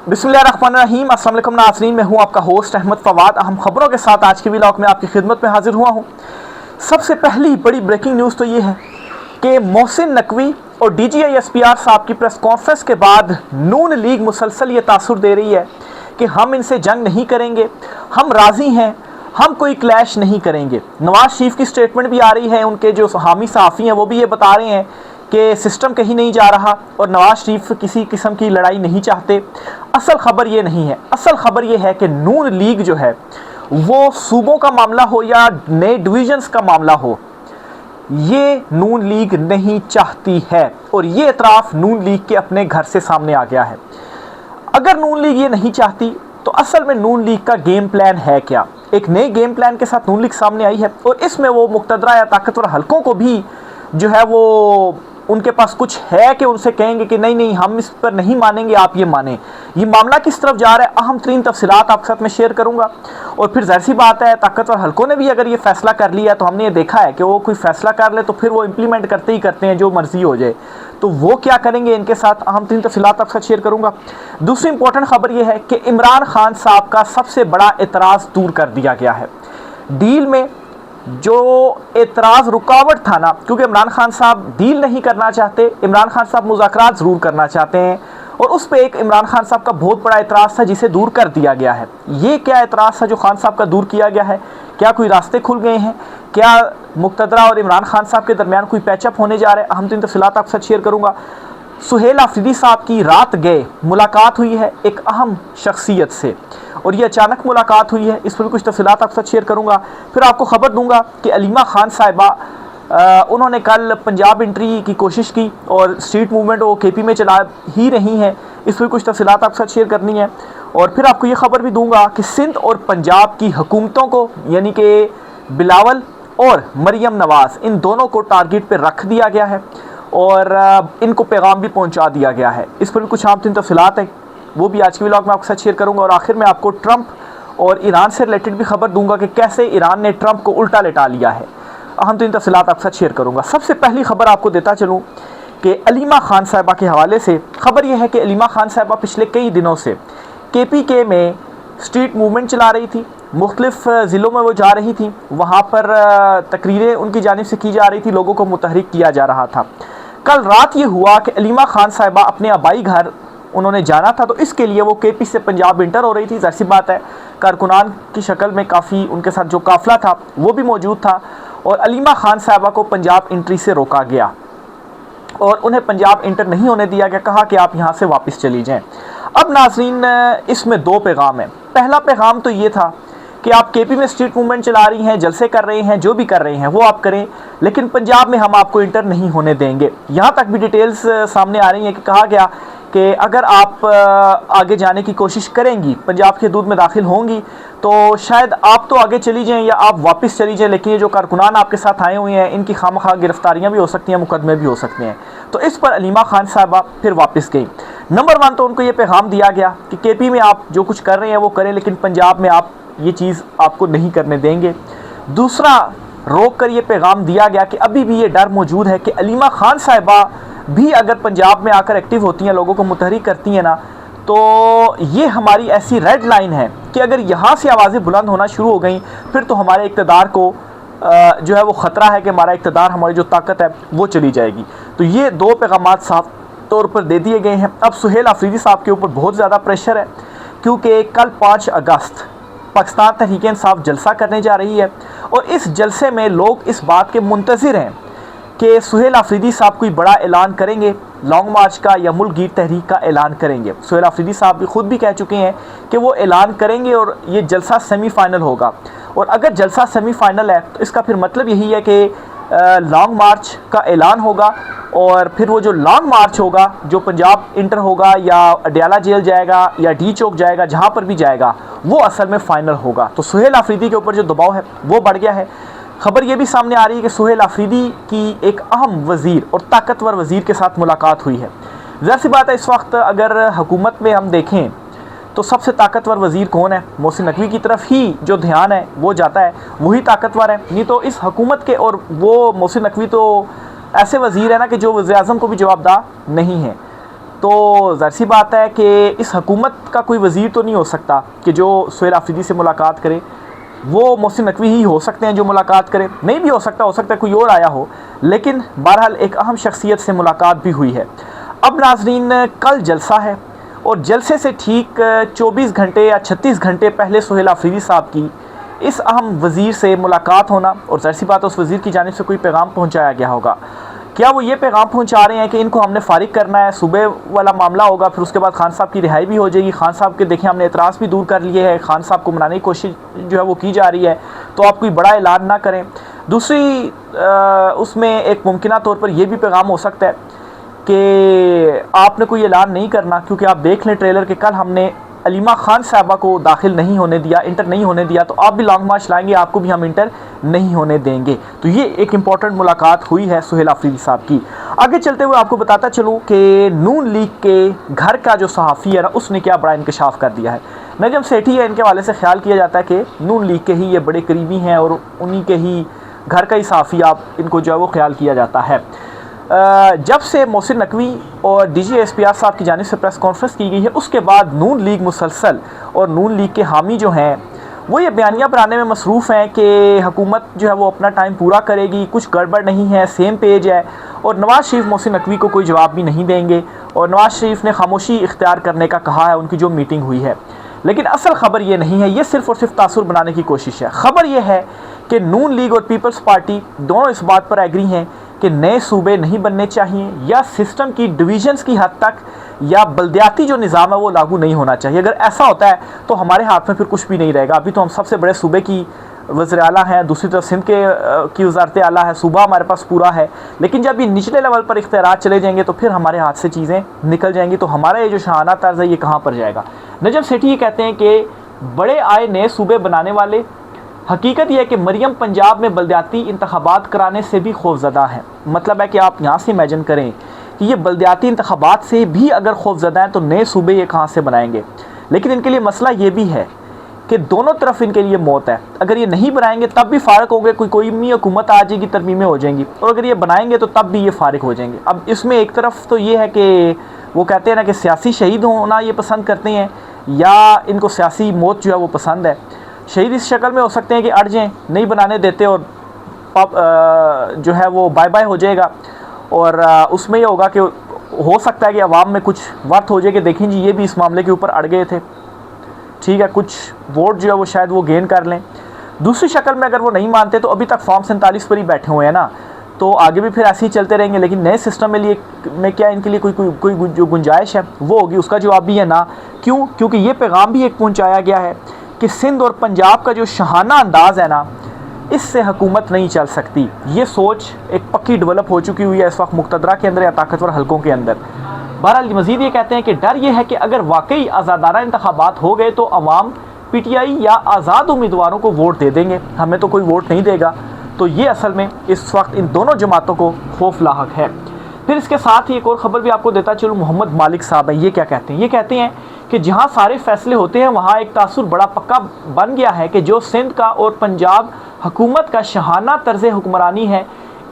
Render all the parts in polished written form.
बिस्मिल्लाहिर्रहमानिर्रहीम। अस्सलाम वालेकुम नाज़रीन, मैं हूं आपका होस्ट अहमद फवाद। अहम खबरों के साथ आज के व्लॉग में आपकी खिदमत में हाजिर हुआ हूं। सबसे पहली बड़ी ब्रेकिंग न्यूज़ तो ये है कि मोहसिन नकवी और DGI-SPR साहब की प्रेस कॉन्फ्रेंस के बाद नून लीग मुसलसल ये तासुर दे रही है कि हम इनसे जंग नहीं करेंगे, हम राज़ी हैं, हम कोई क्लैश नहीं करेंगे। नवाज शरीफ की स्टेटमेंट भी आ रही है, उनके जो हामी सहाफ़ी हैं वो भी ये बता रहे हैं कि सिस्टम कहीं नहीं जा रहा और नवाज शरीफ किसी किस्म की लड़ाई नहीं चाहते। असल खबर ये नहीं है, असल खबर ये है कि नून लीग जो है वो सूबों का मामला हो या नए डिवीजन्स का मामला हो, ये नून लीग नहीं चाहती है और ये एतराफ़ नून लीग के अपने घर से सामने आ गया है। अगर नून लीग ये नहीं चाहती तो असल में नून लीग का गेम प्लान है क्या? एक नए गेम प्लान के साथ नून लीग सामने आई है और इसमें वो मुक़तदरा या ताकतवर हलकों को भी जो है वो उनके पास कुछ है कि उनसे कहेंगे कि नहीं नहीं हम इस पर नहीं मानेंगे, आप ये माने। ये मामला किस तरफ जा रहा है, अहम तरीन तफसीलात आपके साथ में शेयर करूंगा। और फिर ज़ाहिर सी बात है, ताकतवर हलकों ने भी अगर ये फैसला कर लिया तो हमने ये देखा है कि वो कोई फैसला कर ले तो फिर वो इम्प्लीमेंट करते ही करते हैं, जो मर्जी हो जाए। तो वो क्या करेंगे, इनके साथ अहम तरीन तफसीलात आपके साथ शेयर करूँगा। दूसरी इंपॉर्टेंट खबर यह है कि इमरान खान साहब का सबसे बड़ा एतराज़ दूर कर दिया गया है। डील में जो एतराज़ रुकावट था ना, क्योंकि इमरान खान साहब डील नहीं करना चाहते, इमरान खान साहब मुज़ाकरात ज़रूर करना चाहते हैं और उस पर एक इमरान खान साहब का बहुत बड़ा एतराज़ था जिसे दूर कर दिया गया है। ये क्या एतराज़ था जो खान साहब का दूर किया गया है? क्या कोई रास्ते खुल गए हैं? क्या मुक़तदरा और इमरान खान साहब के दरमियान कोई पैचअप होने जा रहा है? अहम तीन तफसीलात आपके साथ शेयर करूँगा। सुहेल आफरीदी साहब की रात गए मुलाकात हुई है एक अहम शख्सियत से और ये अचानक मुलाकात हुई है, इस पर भी कुछ तफसीलात आपके साथ शेयर करूँगा। फिर आपको ख़बर दूंगा कि अलीमा खान साहिबा उन्होंने कल पंजाब एंट्री की कोशिश की और स्ट्रीट मूवमेंट वो KP में चला ही रही हैं, इस पर कुछ तफसीलात आपके साथ शेयर करनी है। और फिर आपको ये खबर भी दूंगा कि सिंध और पंजाब की हुकूमतों को, यानी कि बिलावल और मरियम नवाज़, इन दोनों को टारगेट पर रख दिया गया है और इनको पैगाम भी पहुंचा दिया गया है। इस पर भी कुछ आम तीन तफसीलात हैं, वो भी आज के व्लॉग में आपके साथ शेयर करूंगा। और आखिर में आपको ट्रंप और ईरान से रिलेटेड भी खबर दूंगा कि कैसे ईरान ने ट्रंप को उल्टा लेटा लिया है। अहम तीन तफसीलात आपके साथ शेयर करूंगा। सबसे पहली खबर आपको देता चलूँ कि अलीमा खान साहिबा के हवाले से खबर यह है कि अलीमा खान साहिबा पिछले कई दिनों से KPK में स्ट्रीट मूवमेंट चला रही थी, मुख्तलिफ ज़िलों में वो जा रही थी, वहाँ पर तकरीरें उनकी जानिब से की जा रही थी, लोगों को मुतहरिक किया जा रहा था। कल रात ये हुआ कि अलीमा खान साहिबा अपने आबाई घर उन्होंने जाना था, तो इसके लिए वो KP से पंजाब इंटर हो रही थी। ज़ाहिर सी बात है, कारकुनान की शक्ल में काफ़ी उनके साथ जो काफ़िला था वो भी मौजूद था और अलीमा खान साहिबा को पंजाब एंट्री से रोका गया और उन्हें पंजाब इंटर नहीं होने दिया गया, कहा कि आप यहाँ से वापस चली जाएँ। अब नाज़रीन, इसमें दो पैगाम हैं। पहला पैगाम तो ये था कि आप KP में स्ट्रीट मूवमेंट चला रही हैं, जलसे कर रहे हैं, जो भी कर रहे हैं वो आप करें, लेकिन पंजाब में हम आपको इंटर नहीं होने देंगे। यहाँ तक भी डिटेल्स सामने आ रही हैं कि कहा गया कि अगर आप आगे जाने की कोशिश करेंगी, पंजाब के हदूद में दाखिल होंगी, तो शायद आप तो आगे चली जाएं या आप वापस चली जाएं, लेकिन ये जो कारकुनान आपके साथ आए हुए हैं इनकी खामखा गिरफ्तारियाँ भी हो सकती हैं, मुकदमे भी हो सकते हैं। तो इस पर अलीमा खान साहिबा फिर वापस गई। नंबर 1 तो उनको ये पैगाम दिया गया कि KP में आप जो कुछ कर रहे हैं वो करें, लेकिन पंजाब में आप ये चीज़ आपको नहीं करने देंगे। दूसरा, रोक कर ये पैगाम दिया गया कि अभी भी ये डर मौजूद है कि अलीमा खान साहिबा भी अगर पंजाब में आकर एक्टिव होती हैं, लोगों को मुतहरिक करती हैं ना, तो ये हमारी ऐसी रेड लाइन है कि अगर यहाँ से आवाज़ें बुलंद होना शुरू हो गई फिर तो हमारे इक़्तिदार को जो है वो ख़तरा है कि हमारा इक़्तिदार, हमारी जो ताकत है वो चली जाएगी। तो ये दो पैगामात साफ तौर पर दे दिए गए हैं। अब सुहेल आफरीदी साहब के ऊपर बहुत ज़्यादा प्रेशर है क्योंकि कल 5 अगस्त पाकिस्तान तहरीक-ए-इंसाफ जलसा करने जा रही है और इस जलसे में लोग इस बात के मुंतज़िर हैं कि सुहेल आफरीदी साहब कोई बड़ा ऐलान करेंगे, लॉन्ग मार्च का या मुल्क गीर तहरीक का ऐलान करेंगे। सुहेल आफरीदी साहब भी खुद भी कह चुके हैं कि वो ऐलान करेंगे और ये जलसा सेमीफाइनल होगा। और अगर जलसा सेमीफाइनल है तो इसका फिर मतलब यही है कि लॉन्ग मार्च का ऐलान होगा और फिर वो जो लॉन्ग मार्च होगा, जो पंजाब इंटर होगा या अडयाला जेल जाएगा या D चौक जाएगा, जहाँ पर भी जाएगा वो असल में फ़ाइनल होगा। तो सुहेल आफरीदी के ऊपर जो दबाव है वो बढ़ गया है। खबर ये भी सामने आ रही है कि सुहेल आफरीदी की एक अहम वज़ीर और ताकतवर वज़ीर के साथ मुलाकात हुई है। ज़ाहिर सी बात है, इस वक्त अगर हुकूमत में हम देखें तो सबसे ताकतवर वज़ीर कौन है? मोहसिन नकवी की तरफ ही जो ध्यान है वो जाता है, वही ताकतवर है। नहीं तो इस हुकूमत के, और वो मोहसिन नकवी तो ऐसे वज़ीर है ना कि जो वज़ीर आज़म को भी जवाबदाह नहीं है। तो ज़ाहिर सी बात है कि इस हुकूमत का कोई वज़ीर तो नहीं हो सकता कि जो सुहेल आफरीदी से मुलाकात करे। वो मोहसिन नकवी ही हो सकते हैं जो मुलाकात करे, नहीं भी हो सकता है कोई और आया हो, लेकिन बहरहाल एक अहम शख्सियत से मुलाकात भी हुई है। अब नाजरीन, कल जलसा है और जलसे से ठीक 24 घंटे या 36 घंटे पहले सुहेल आफरीदी साहब की इस अहम वज़ीर से मुलाकात होना, और ज़ाहिर सी बात है उस वज़ीर की जानिब से कोई पैगाम पहुँचाया गया होगा। क्या वो ये पैगाम पहुंचा रहे हैं कि इनको हमने फारिग करना है, सुबह वाला मामला होगा, फिर उसके बाद खान साहब की रिहाई भी हो जाएगी। खान साहब के देखें हमने एतराज़ भी दूर कर लिए है, खान साहब को मनाने की कोशिश जो है वो की जा रही है, तो आप कोई बड़ा ऐलान ना करें। दूसरी उसमें एक मुमकिना तौर पर यह भी पैगाम हो सकता है कि आपने कोई ऐलान नहीं करना, क्योंकि आप देख लें ट्रेलर के कल हमने अलीमा खान साहबा को दाखिल नहीं होने दिया, इंटर नहीं होने दिया, तो आप भी लॉन्ग मार्च लाएंगे, आपको भी हम इंटर नहीं होने देंगे। तो ये एक इंपॉर्टेंट मुलाकात हुई है सुहेल आफरीदी साहब की। आगे चलते हुए आपको बताता चलूँ कि नून लीग के घर का जो सहाफ़ी है ना, उसने क्या बड़ा इंकशाफ कर दिया है। नजम सेठी है, इनके हवाले से ख्याल किया जाता है कि नून लीग के ही ये बड़े करीबी हैं और उन्हीं के ही घर का ही सहाफ़ी आप इनको जो है वो ख्याल किया जाता है। जब से मोहसिन नकवी और DGSPR साहब की जानिब से प्रेस कॉन्फ्रेंस की गई है, उसके बाद नून लीग मुसलसल और नून लीग के हामी जो हैं वो ये बयानियाँ बनाने में मसरूफ़ हैं कि हुकूमत जो है वो अपना टाइम पूरा करेगी, कुछ गड़बड़ नहीं है, सेम पेज है, और नवाज़ शरीफ मोहसिन नकवी को कोई जवाब भी नहीं देंगे, और नवाज़ शरीफ ने खामोशी इख्तियार करने का कहा है उनकी जो मीटिंग हुई है। लेकिन असल ख़बर ये नहीं है, ये सिर्फ़ और सिर्फ तासुर बनाने की कोशिश है। ख़बर यह है कि नून लीग और पीपल्स पार्टी दोनों इस बात पर एग्री हैं कि नए सूबे नहीं बनने चाहिए, या सिस्टम की डिवीजन्स की हद तक या बल्दियाती जो निज़ाम है वो लागू नहीं होना चाहिए। अगर ऐसा होता है तो हमारे हाथ में फिर कुछ भी नहीं रहेगा। अभी तो हम सबसे बड़े सूबे की वज़ीर आला हैं, दूसरी तरफ सिंध की वज़ारत आला है, सूबा हमारे पास पूरा है, लेकिन जब ये निचले लेवल पर इख्तियारात चले जाएंगे तो फिर हमारे हाथ से चीज़ें निकल जाएंगी, तो हमारा ये जो शाहाना तर्ज है ये कहाँ पर जाएगा। नजम सेठी ये कहते हैं कि बड़े आए नए सूबे बनाने वाले, हकीकत यह है कि मरियम पंजाब में बल्दियाती इंतखाबात कराने से भी खौफज़दा है। मतलब है कि आप यहाँ से इमेजिन करें कि ये बल्दियाती इंतखाबात से भी अगर खौफज़दा हैं तो नए सूबे ये कहाँ से बनाएंगे। लेकिन इनके लिए मसला ये भी है कि दोनों तरफ इनके लिए मौत है। अगर ये नहीं बनाएंगे तब भी फारिग होंगे, कोई हुकूमत आ जाएगी, तरमीमें हो जाएंगी, और अगर ये बनाएंगे तो तब भी ये फारिग हो जाएंगे। अब इसमें एक तरफ तो ये है कि वो कहते हैं ना कि सियासी शहीद होना ये पसंद करते हैं, या इनको सियासी मौत जो है वो पसंद है। शहीद इस शक्ल में हो सकते हैं कि अड़ जाएँ, नहीं बनाने देते, और जो है वो बाय बाय हो जाएगा, और उसमें ये होगा कि हो सकता है कि अवाम में कुछ वर्थ हो जाए कि देखें जी ये भी इस मामले के ऊपर अड़ गए थे, ठीक है, कुछ वोट जो है वो शायद वो गेन कर लें। दूसरी शक्ल में अगर वो नहीं मानते तो अभी तक फॉर्म 47 पर ही बैठे हुए हैं ना, तो आगे भी फिर ऐसे ही चलते रहेंगे। लेकिन नए सिस्टम में क्या इनके लिए कोई जो गुंजाइश है वो होगी? उसका जवाब भी है ना। क्यों? क्योंकि ये पैगाम भी एक पहुँचाया गया है कि सिंध और पंजाब का जो शहाना अंदाज़ है ना, इससे हुकूमत नहीं चल सकती। ये सोच एक पक्की डेवलप हो चुकी हुई है इस वक्त मुक़तदरा के अंदर या ताकतवर हलकों के अंदर। बहरहाल मज़ीद ये कहते हैं कि डर ये है कि अगर वाकई आज़ादाना इंतखाबात हो गए तो अवाम PTI या आज़ाद उम्मीदवारों को वोट दे देंगे, हमें तो कोई वोट नहीं देगा। तो ये असल में इस वक्त इन दोनों जमातों को खौफ लाहक है। फिर इसके साथ ही एक और ख़बर भी आपको देता चलूँ, मोहम्मद मालिक साहब है, ये क्या कहते हैं? ये कहते हैं कि जहाँ सारे फैसले होते हैं वहाँ एक तासुर बड़ा पक्का बन गया है कि जो सिंध का और पंजाब हुकूमत का शहाना तर्ज हुक्मरानी है,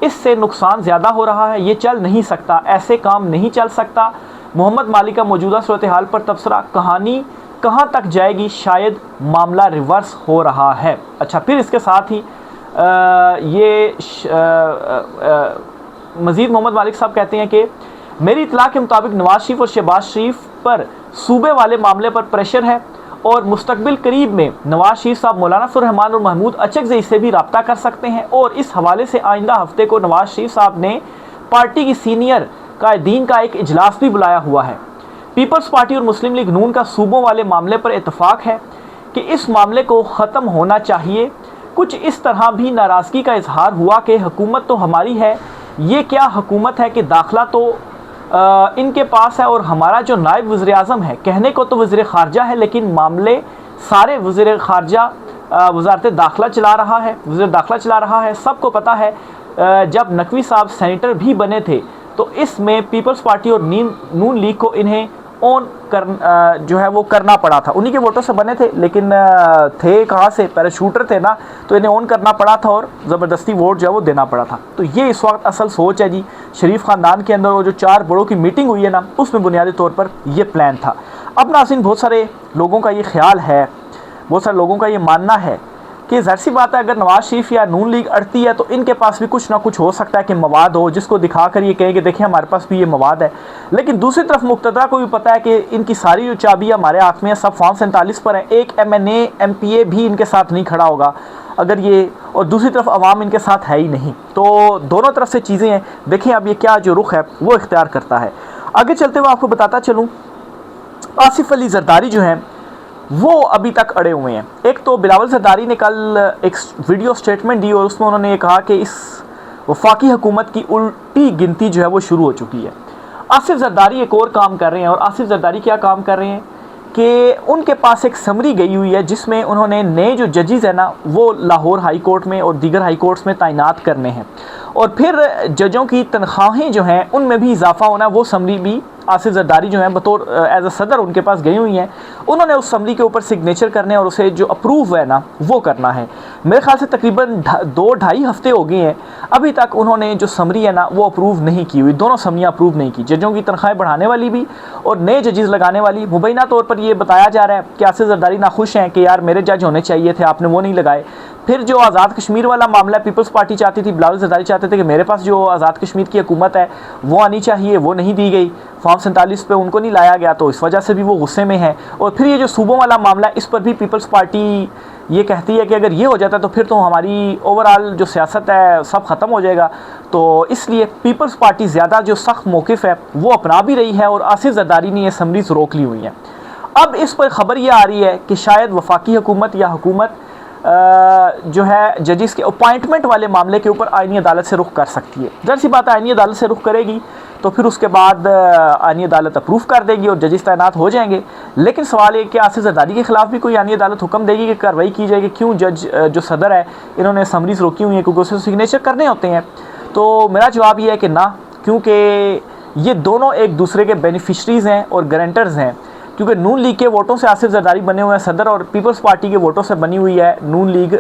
इससे नुकसान ज़्यादा हो रहा है, ये चल नहीं सकता, ऐसे काम नहीं चल सकता। मोहम्मद मालिक का मौजूदा सूरत हाल पर तबसरा, कहानी कहाँ तक जाएगी, शायद मामला रिवर्स हो रहा है। अच्छा, फिर इसके साथ ही मज़ीद मोहम्मद मालिक साहब कहते हैं कि मेरी इतला के मुताबिक नवाज शरीफ और शहबाज शरीफ पर सूबे वाले मामले पर प्रेशर है, और मुस्तकबिल करीब में नवाज शरीफ साहब मौलाना फजल रहमान और महमूद अचकज़ई से भी रब्ता कर सकते हैं। और इस हवाले से आइंदा हफ्ते को नवाज शरीफ साहब ने पार्टी की सीनियर कायदीन का एक इजलास भी बुलाया हुआ है। पीपल्स पार्टी और मुस्लिम लीग नून का सूबों वाले मामले पर इतफाक़ है कि इस मामले को ख़त्म होना चाहिए। कुछ इस तरह भी नाराज़गी का इजहार हुआ कि हुकूमत तो हमारी है, ये क्या हुकूमत है कि दाखिला तो इनके पास है, और हमारा जो नायब वज़ीर आज़म है, कहने को तो वज़ीर ख़ारजा है, लेकिन मामले सारे वज़ीर ख़ारजा वज़ारत दाखिला चला रहा है, वज़ीर दाखिला चला रहा है। सबको पता है जब नकवी साहब सेनेटर भी बने थे तो इसमें पीपल्स पार्टी और नून लीग को इन्हें ऑन जो है वो करना पड़ा था। उन्हीं के वोटों से बने थे, लेकिन थे कहाँ से, पैराशूटर थे ना, तो इन्हें ऑन करना पड़ा था और ज़बरदस्ती वोट जो है वो देना पड़ा था। तो ये इस वक्त असल सोच है जी शरीफ ख़ानदान के अंदर। और जो 4 बड़ों की मीटिंग हुई है ना, उसमें बुनियादी तौर पर ये प्लान था। अब नाज़रीन, बहुत सारे लोगों का ये ख्याल है, बहुत सारे लोगों का ये मानना है कि ज़ाहिर सी बात है, अगर नवाज शरीफ या नून लीग अड़ती है तो इनके पास भी कुछ ना कुछ हो सकता है कि मवाद हो, जिसको दिखाकर ये कहें कि देखिए हमारे पास भी ये मवाद है। लेकिन दूसरी तरफ मुक़्तदरा को भी पता है कि इनकी सारी जो चाबी हमारे हाथ में है, सब फॉर्म 47 पर है। एक MNA MPA भी इनके साथ नहीं खड़ा होगा अगर ये, और दूसरी तरफ अवाम इनके साथ है ही नहीं। तो दोनों तरफ से चीज़ें हैं। देखिए अब ये क्या जो रुख है वो इख्तियार करता है। आगे चलते हुए आपको बताता चलूँ, आसिफ अली जरदारी जो हैं वो अभी तक अड़े हुए हैं। एक तो बिलावल जरदारी ने कल एक वीडियो स्टेटमेंट दी और उसमें उन्होंने ये कहा कि इस वफाकी हुकूमत की उल्टी गिनती जो है वो शुरू हो चुकी है। आसिफ जरदारी एक और काम कर रहे हैं, और आसिफ जरदारी क्या काम कर रहे हैं कि उनके पास एक समरी गई हुई है जिसमें उन्होंने नए जो जजेस हैं ना वो लाहौर हाई कोर्ट में और दीगर हाई कोर्ट्स में तैनात करने हैं, और फिर जजों की तनख्वाहें जो हैं उनमें भी इजाफा होना है। वो समरी भी आसिफ जरदारी जो हैं बतौर एज अ सदर उनके पास गई हुई हैं। उन्होंने उस समरी के ऊपर सिग्नेचर करने और उसे जो अप्रूव है ना वो करना है। मेरे ख्याल से तकरीबन 2-2.5 हफ्ते हो गए हैं, अभी तक उन्होंने जो समरी है ना वो अप्रूव नहीं की हुई। दोनों समरियाँ अप्रूव नहीं की, जजों की तनख्वाहें बढ़ाने वाली भी और नए जजेस लगाने वाली। मुबैना तौर पर ये बताया जा रहा है कि आसिफ जरदारी नाखुश हैं कि यार मेरे जज होने चाहिए थे, आपने वो नहीं लगाए। फिर जो आज़ाद कश्मीर वाला मामला है, पीपल्स पार्टी चाहती थी, बिलावल जरदारी चाहते थे कि मेरे पास जो आज़ाद कश्मीर की हुकूमत है वो आनी चाहिए, वो नहीं दी गई। फॉर्म 47 पे उनको नहीं लाया गया, तो इस वजह से भी वो गुस्से में है। और फिर ये जो सूबों वाला मामला है, इस पर भी पीपल्स पार्टी ये कहती है कि अगर ये हो जाता है तो फिर तो हमारी ओवरऑल जो सियासत है सब ख़त्म हो जाएगा। तो इसलिए पीपल्स पार्टी ज़्यादा जो सख्त मौक़िफ़ है वो अपना भी रही है, और आसिफ जरदारी ने ये समरीज़ रोक ली हुई हैं। अब इस पर ख़बर ये आ रही है कि शायद वफाकी हुकूमत या हुकूमत जो है जजिस के अपॉइंटमेंट वाले मामले के ऊपर आईनी अदालत से रुख कर सकती है। ज़ाहिर सी बात है, आईनी अदालत से रुख करेगी तो फिर उसके बाद आईनी अदालत अप्रूव कर देगी और जजिस तैनात हो जाएंगे। लेकिन सवाल ये कि आसिफ जरदारी के खिलाफ भी कोई आईनी अदालत हुक्म देगी कि कार्रवाई की जाएगी, क्यों जज जो सदर है इन्होंने समरीज रोकी हुई हैं, क्योंकि उसे सिग्नेचर करने होते हैं। तो मेरा जवाब ये है कि ना, क्योंकि ये दोनों एक दूसरे के बेनिफिशरीज़ हैं और गारंटर्स हैं। क्योंकि नून लीग के वोटों से आसिफ जरदारी बने हुए हैं सदर, और पीपल्स पार्टी के वोटों से बनी हुई है नून लीग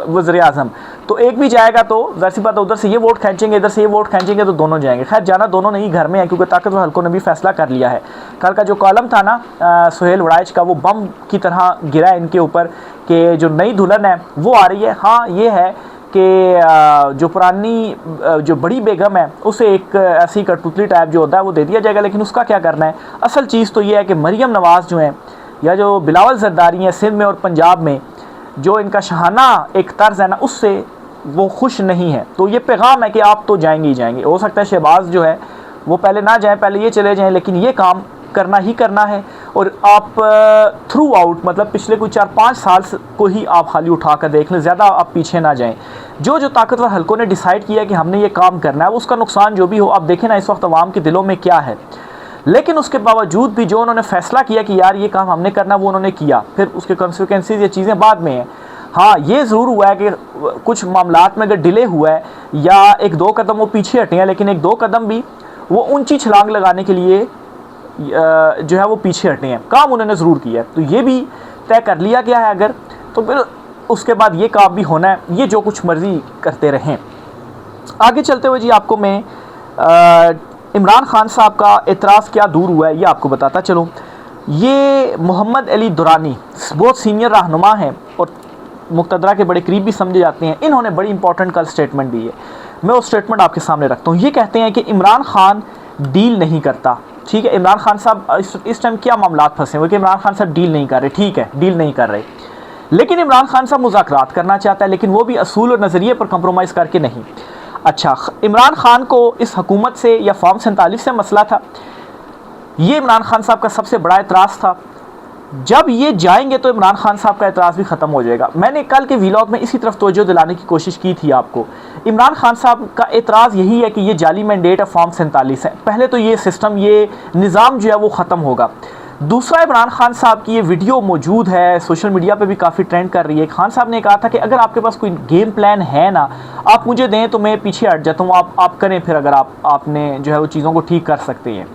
वज़ीर आज़म। तो एक भी जाएगा तो ज़ाहिर सी बात है उधर से ये वोट खींचेंगे, इधर से ये वोट खींचेंगे, तो दोनों जाएंगे। खैर जाना दोनों नहीं घर में है, क्योंकि ताकतवर हल्कों ने भी फैसला कर लिया है। कल का जो कॉलम था ना सुहेल वड़ाइच का, वो बम की तरह गिरा है इनके ऊपर कि जो नई दुल्हन है वो आ रही है। हाँ ये है कि जो पुरानी जो बड़ी बेगम है उसे एक ऐसी कठपुतली टाइप जो होता है वो दे दिया जाएगा, लेकिन उसका क्या करना है। असल चीज़ तो ये है कि मरियम नवाज़ जो हैं या जो बिलावल जरदारी हैं सिंध में और पंजाब में, जो इनका शहाना एक तर्ज है ना उससे वो खुश नहीं है। तो ये पैगाम है कि आप तो जाएंगे ही जाएंगे। हो सकता है शहबाज जो है वो पहले ना जाएं, पहले ये चले जाएं, लेकिन ये काम करना ही करना है। और आप थ्रू आउट मतलब पिछले कोई 4-5 साल को ही आप खाली उठा कर देख लें, ज़्यादा आप पीछे ना जाएं। जो जो ताकतवर हल्कों ने डिसाइड किया कि हमने ये काम करना है, उसका नुकसान जो भी हो, आप देखें ना इस वक्त अवाम के दिलों में क्या है। लेकिन उसके बावजूद भी जो उन्होंने फैसला किया कि यार ये काम हमने करना, वो उन्होंने किया। फिर उसके कॉन्सिक्वेंसेस ये चीज़ें बाद में हैं। हाँ ये ज़रूर हुआ है कि कुछ मामलात में अगर डिले हुआ है या 1-2 कदम वो पीछे हटे हैं, लेकिन 1-2 कदम भी वो ऊंची छलांग लगाने के लिए जो है वो पीछे हटे हैं। काम उन्होंने ज़रूर किया है, तो ये भी तय कर लिया गया है अगर, तो फिर उसके बाद ये काम भी होना है। ये जो कुछ मर्ज़ी करते रहें। आगे चलते हुए जी आपको मैं इमरान खान साहब का एतराज़ क्या दूर हुआ है ये आपको बताता चलूँ। ये मोहम्मद अली दुरानी बहुत सीनियर रहनुमा हैं और मुक़्तदरा के बड़े करीब भी समझे जाते हैं। इन्होंने बड़ी इंपॉर्टेंट कल स्टेटमेंट दी है, मैं वो स्टेटमेंट आपके सामने रखता हूँ। ये कहते हैं कि इमरान खान डील नहीं करता। ठीक है, इमरान खान साहब इस टाइम क्या मामलात फंसे हुए कि इमरान खान साहब डील नहीं कर रहे। ठीक है, डील नहीं कर रहे, लेकिन इमरान खान साहब मुज़ाकरात करना चाहता है, लेकिन वो भी असूल और नज़रिए पर कंप्रोमाइज़ करके नहीं। अच्छा, इमरान खान को इस हुकूमत से या फॉर्म 47 से मसला था, ये इमरान खान साहब का सबसे बड़ा एतराज़ था। जब ये जाएंगे तो इमरान खान साहब का एतराज़ भी ख़त्म हो जाएगा। मैंने कल के व्लॉग में इसी तरफ तवज्जो दिलाने की कोशिश की थी आपको। इमरान खान साहब का एतराज़ यही है कि ये जाली मैंडेट है, फॉर्म 47 है। पहले तो ये सिस्टम, ये निज़ाम जो है वो ख़त्म होगा। दूसरा, इमरान खान साहब की ये वीडियो मौजूद है, सोशल मीडिया पे भी काफ़ी ट्रेंड कर रही है। खान साहब ने कहा था कि अगर आपके पास कोई गेम प्लान है ना, आप मुझे दें तो मैं पीछे हट जाता हूँ, आप करें फिर, अगर आपने जो है वो चीज़ों को ठीक कर सकते हैं।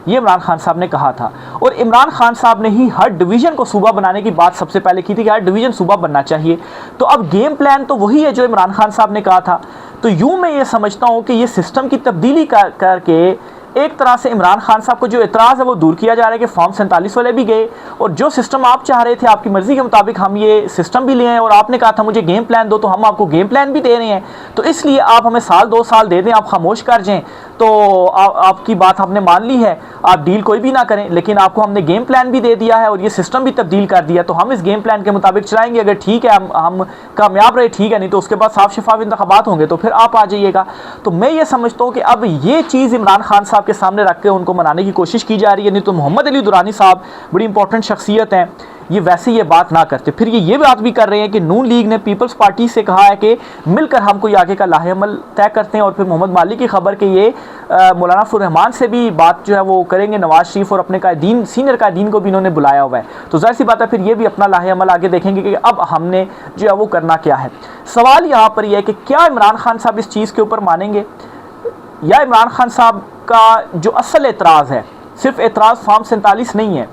ये इमरान खान साहब ने कहा था। और इमरान खान साहब ने ही हर डिवीज़न को सूबा बनाने की बात सबसे पहले की थी कि हर डिवीज़न सूबा बनना चाहिए। तो अब गेम प्लान तो वही है जो इमरान खान साहब ने कहा था। तो यूँ मैं ये समझता हूँ कि ये सिस्टम की तब्दीली करके एक तरह से इमरान खान साहब को जो इतराज़ है वो दूर किया जा रहा है कि फॉर्म 47 वाले भी गए और जो सिस्टम आप चाह रहे थे आपकी मर्ज़ी के मुताबिक हम ये सिस्टम भी लिए हैं और आपने कहा था मुझे गेम प्लान दो, तो हम आपको गेम प्लान भी दे रहे हैं। तो इसलिए आप हमें साल 2 साल दे दें, आप खामोश कर जाएँ। तो आपकी बात हमने मान ली है, आप डील कोई भी ना करें, लेकिन आपको हमने गेम प्लान भी दे दिया है और ये सिस्टम भी तब्दील कर दिया। तो हम इस गेम प्लान के मुताबिक चलाएंगे। अगर ठीक है हम कामयाब रहे ठीक है, नहीं तो उसके बाद साफ शफाफ इंतखाबात होंगे तो फिर आप आ जाइएगा। तो मैं ये समझता हूँ कि अब ये चीज़ इमरान खान साहब के सामने रख के उनको मनाने की कोशिश की जा रही है। नहीं तो मोहम्मद अली दुरानी साहब बड़ी इंपॉर्टेंट शख्सियत हैं, ये वैसे ये बात ना करते। फिर ये बात भी कर रहे हैं कि नून लीग ने पीपल्स पार्टी से कहा है कि मिलकर हम कोई आगे का लाहेअमल तय करते हैं। और फिर मोहम्मद माली की खबर कि ये मौलाना फजल रहमान से भी बात जो है वो करेंगे, नवाज शरीफ और अपने कायदीन सीनियर कायदीन को भी इन्होंने बुलाया हुआ है। तो जाहिर सी बात है फिर ये भी अपना लाहेअमल आगे देखेंगे कि अब हमने जो है वो करना क्या है। सवाल यहाँ पर यह है कि क्या इमरान खान साहब इस चीज़ के ऊपर मानेंगे, या इमरान खान साहब का जो असल एतराज़ है सिर्फ एतराज़ फॉर्म 47 नहीं है,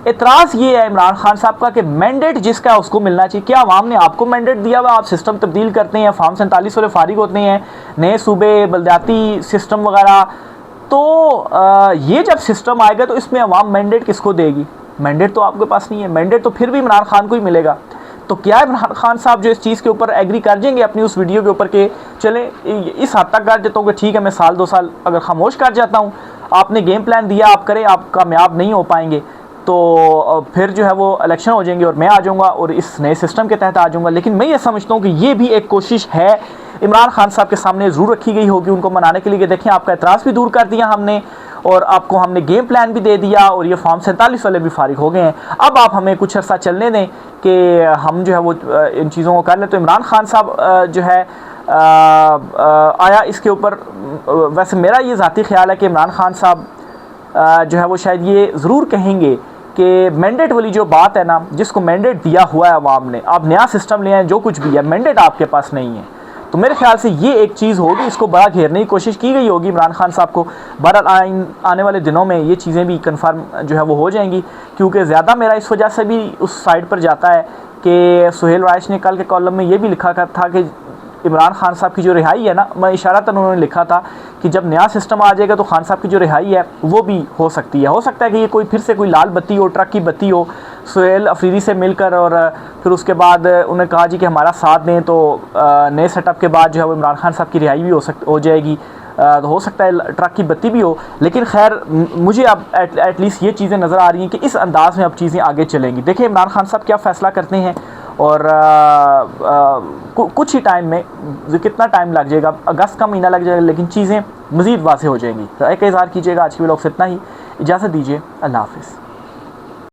एतराज़ ये है इमरान खान साहब का कि मैंडेट जिसका है उसको मिलना चाहिए। क्या आवाम ने आपको मैंडेट दिया हुआ, आप सिस्टम तब्दील करते हैं, फॉर्म 47 वाले फारिग होते हैं, नए सूबे बलदियाती सिस्टम वगैरह। तो ये जब सिस्टम आएगा तो इसमें अवाम मैंडेट किसको देगी? मैंडेट तो आपके पास नहीं है, मैंडेट तो फिर भी इमरान खान को ही मिलेगा। तो क्या इमरान खान साहब जो इस चीज़ के ऊपर एग्री कर जाएंगे अपनी उस वीडियो के ऊपर कि चले इस हद तक कर देता हूँ कि ठीक है मैं साल 2 साल अगर खामोश कर जाता हूँ, आपने गेम प्लान दिया आप करें, आप कामयाब नहीं हो पाएंगे तो फिर जो है वो इलेक्शन हो जाएंगे और मैं आ जाऊँगा और इस नए सिस्टम के तहत आ जाऊँगा। लेकिन मैं ये समझता हूँ कि ये भी एक कोशिश है इमरान खान साहब के सामने ज़रूर रखी गई होगी उनको मनाने के लिए कि देखें आपका एतराज़ भी दूर कर दिया हमने और आपको हमने गेम प्लान भी दे दिया और ये फॉर्म 47 वाले भी फारिग हो गए हैं, अब आप हमें कुछ अर्सा चलने दें कि हम जो है वो इन चीज़ों को कर लें। तो इमरान खान साहब जो है आया इसके ऊपर, वैसे मेरा ये ज़ाती ख्याल है कि इमरान खान साहब जो है वो शायद ये ज़रूर कहेंगे कि मैंडेट वाली जो बात है ना, जिसको मैंडेट दिया हुआ है अवाम ने, आप नया सिस्टम ले आए जो कुछ भी है, मैंडेट आपके पास नहीं है। तो मेरे ख्याल से ये एक चीज़ होगी, इसको बड़ा घेरने की कोशिश की गई होगी इमरान खान साहब को। बहरहाल आने वाले दिनों में ये चीज़ें भी कन्फर्म जो है वो हो जाएंगी, क्योंकि ज़्यादा मेरा इस वजह से भी उस साइड पर जाता है कि सुहेल राइश ने कल के कॉलम में ये भी लिखा था कि इमरान खान साहब की जो रिहाई है ना, मैं इशारतन उन्होंने लिखा था कि जब नया सिस्टम आ जाएगा तो खान साहब की जो रिहाई है वो भी हो सकती है। हो सकता है कि ये कोई फिर से कोई लाल बत्ती हो, ट्रक की बत्ती हो, सुहेल अफरीदी से मिलकर और फिर उसके बाद उन्हें कहा जी कि हमारा साथ दें, तो नए सेटअप के बाद जो है वो इमरान खान साहब की रिहाई भी हो जाएगी। तो हो सकता है ट्रक की बत्ती भी हो। लेकिन खैर मुझे अब एटलीस्ट ये चीज़ें नज़र आ रही हैं कि इस अंदाज़ में अब चीज़ें आगे चलेंगी। देखिए इमरान खान साहब क्या फ़ैसला करते हैं और कुछ ही टाइम में, कितना टाइम लग जाएगा, अगस्त का महीना लग जाएगा, लेकिन चीज़ें मज़ीद वाज़ेह हो जाएंगी। राय का इज़हार कीजिएगा। आज के व्लॉग से इतना ही, इजाज़त दीजिए, अल्लाह हाफ़िज़।